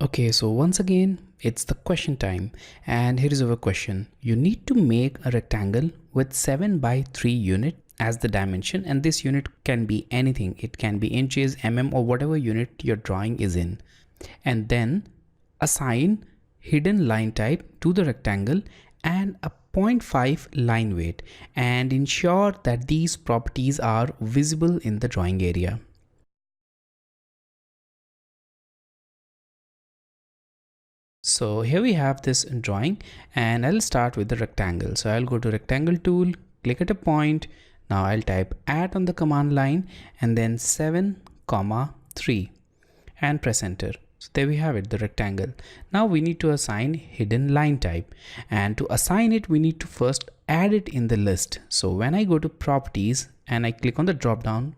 Okay, so once again, it's the question time, and here is our question. You need to make a rectangle with 7 by 3 unit as the dimension, and this unit can be anything. It can be inches, or whatever unit your drawing is in. And then assign hidden line type to the rectangle and a 0.5 line weight, and ensure that these properties are visible in the drawing area. So here we have this drawing, and I'll start with the rectangle. So I'll go to rectangle tool, click at a point. Now I'll type add on the command line and then 7,3 and press enter. So there we have it, the rectangle. Now we need to assign hidden line type, and to assign it we need to first add it in the list. So when I go to properties and I click on the drop down,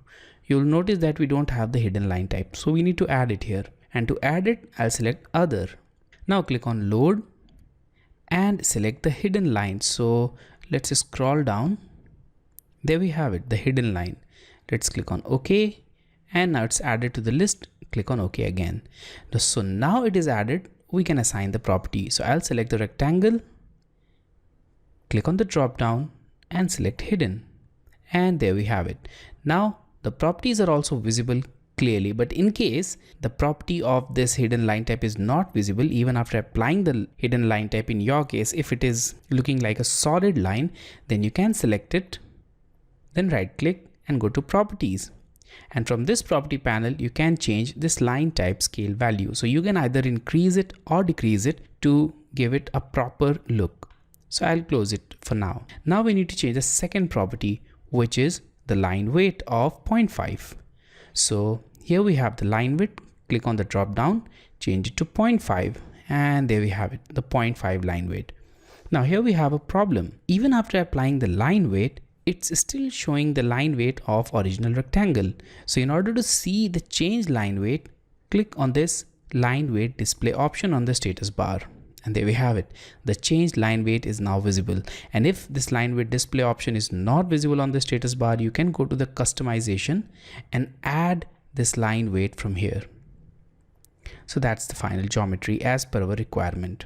you'll notice that we don't have the hidden line type. So we need to add it here, and to add it I'll select other. Now click on load and select the hidden line. So let's scroll down. There we have it, the hidden line. Let's click on OK, and now it's added to the list. Click on OK again. So now it is added. We can assign the property. So I'll select the rectangle, click on the drop down and select hidden, and there we have it. Now the properties are also visible clearly, but in case the property of this hidden line type is not visible even after applying the hidden line type, in your case if it is looking like a solid line, then you can select it, then right click and go to properties, and from this property panel you can change this line type scale value. So you can either increase it or decrease it to give it a proper look. So I'll close it for now. Now we need to change the second property, which is the line weight of 0.5. So here we have the line width. Click on the drop down, change it to 0.5, and there we have it, the 0.5 line weight. Now here we have a problem. Even after applying the line weight, it's still showing the line weight of original rectangle. So in order to see the change line weight, click on this line weight display option on the status bar. And there we have it. The changed line weight is now visible. And if this line weight display option is not visible on the status bar, you can go to the customization and add this line weight from here. So that's the final geometry as per our requirement.